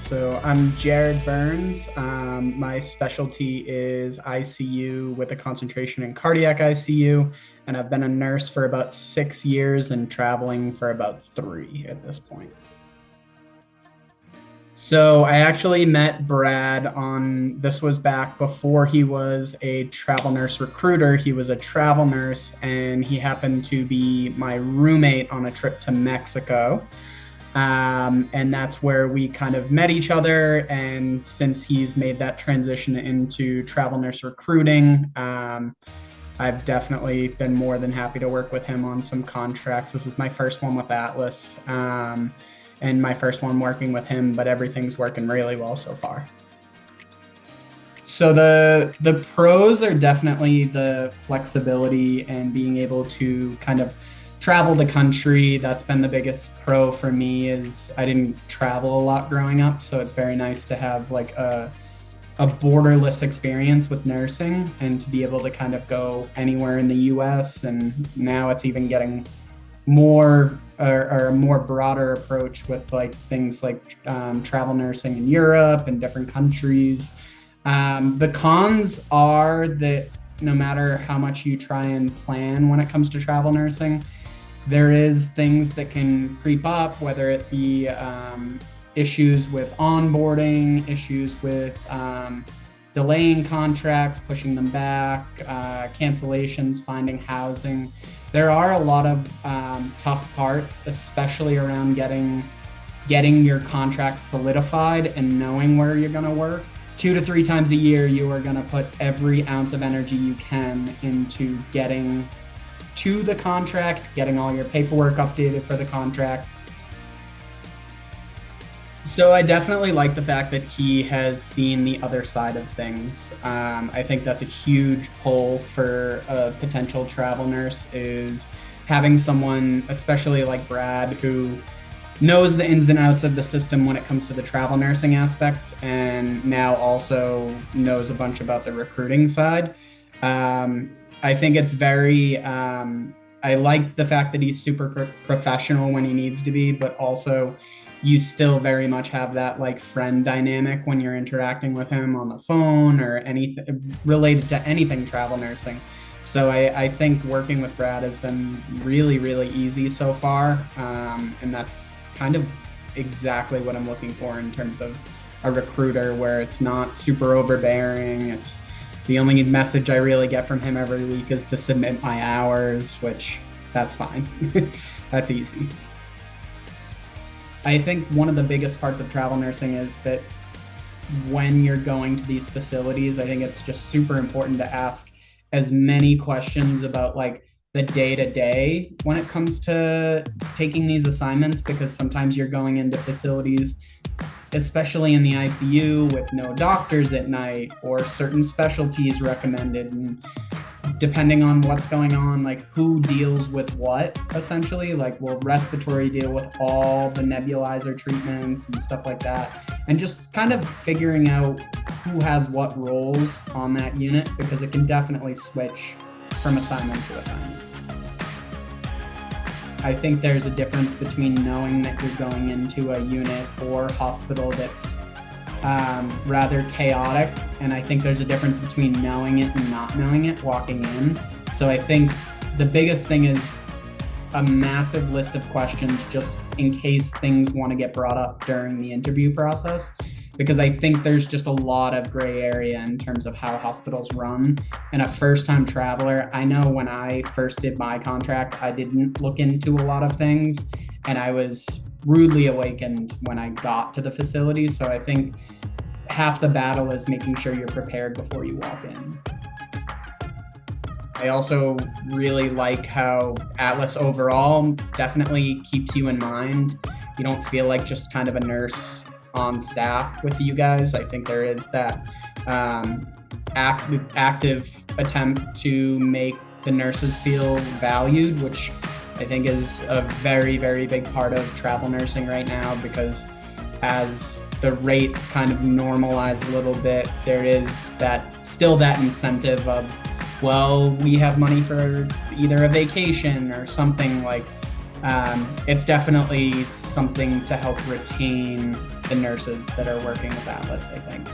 So I'm Jared Burns. My specialty is ICU with a concentration in cardiac ICU, and I've been a nurse for about 6 years and traveling for about 3 at this point. So I actually met Brad this was back before he was a travel nurse recruiter. He was a travel nurse, and he happened to be my roommate on a trip to Mexico. And that's where we kind of met each other. And since he's made that transition into travel nurse recruiting, I've definitely been more than happy to work with him on some contracts. This is my first one with Atlas, and my first one working with him, but everything's working really well so far. So the pros are definitely the flexibility and being able to kind of travel the country. That's been the biggest pro for me. Is I didn't travel a lot growing up, so it's very nice to have like a borderless experience with nursing and to be able to kind of go anywhere in the US. And now it's even getting more or a more broader approach with like things like travel nursing in Europe and different countries. The cons are that no matter how much you try and plan when it comes to travel nursing, there is things that can creep up, whether it be issues with onboarding, issues with delaying contracts, pushing them back, cancellations, finding housing. There are a lot of tough parts, especially around getting your contract solidified and knowing where you're going to work. 2 to 3 times a year, you are going to put every ounce of energy you can into getting to the contract, getting all your paperwork updated for the contract. So I definitely like the fact that he has seen the other side of things. I think that's a huge pull for a potential travel nurse, is having someone, especially like Brad, who knows the ins and outs of the system when it comes to the travel nursing aspect, and now also knows a bunch about the recruiting side. I think it's very, I like the fact that he's super professional when he needs to be, but also you still very much have that like friend dynamic when you're interacting with him on the phone or anything related to anything travel nursing. So I think working with Brad has been really, really easy so far. And that's kind of exactly what I'm looking for in terms of a recruiter, where it's not super overbearing. It's the only message I really get from him every week is to submit my hours, which that's fine. That's easy. I think one of the biggest parts of travel nursing is that when you're going to these facilities, I think it's just super important to ask as many questions about like the day-to-day when it comes to taking these assignments, because sometimes you're going into facilities, especially in the ICU, with no doctors at night or certain specialties recommended, and depending on what's going on, like who deals with what, essentially. Like, will respiratory deal with all the nebulizer treatments and stuff like that, and just kind of figuring out who has what roles on that unit, because it can definitely switch from assignment to assignment. I think there's a difference between knowing that you're going into a unit or hospital that's rather chaotic, and I think there's a difference between knowing it and not knowing it walking in. So I think the biggest thing is a massive list of questions, just in case things want to get brought up during the interview process, because I think there's just a lot of gray area in terms of how hospitals run. And a first-time traveler, I know when I first did my contract, I didn't look into a lot of things, and I was rudely awakened when I got to the facility. So I think half the battle is making sure you're prepared before you walk in. I also really like how Atlas overall definitely keeps you in mind. You don't feel like just kind of a nurse on staff with you guys. I think there is that active attempt to make the nurses feel valued, which I think is a very, very big part of travel nursing right now, because as the rates kind of normalize a little bit, there is still that incentive of, well, we have money for either a vacation or something. Like, it's definitely something to help retain the nurses that are working with Atlas, I think.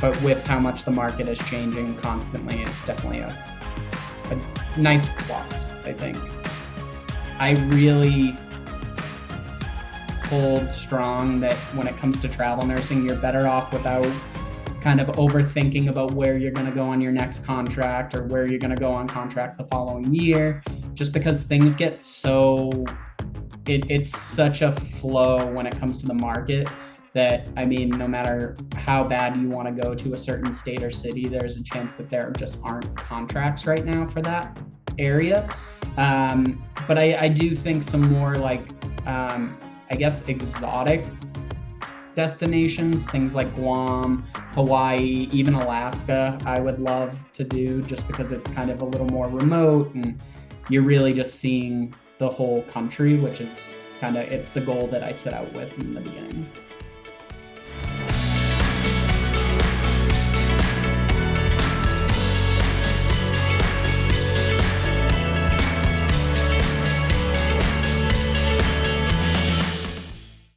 But with how much the market is changing constantly, it's definitely a nice plus, I think. I really hold strong that when it comes to travel nursing, you're better off without kind of overthinking about where you're going to go on your next contract or where you're going to go on contract the following year, just because things get so, it's such a flow when it comes to the market that, I mean, no matter how bad you want to go to a certain state or city, there's a chance that there just aren't contracts right now for that area. But I do think some more like, I guess, exotic destinations, things like Guam, Hawaii, even Alaska, I would love to do, just because it's kind of a little more remote and you're really just seeing the whole country, which is kind of, it's the goal that I set out with in the beginning.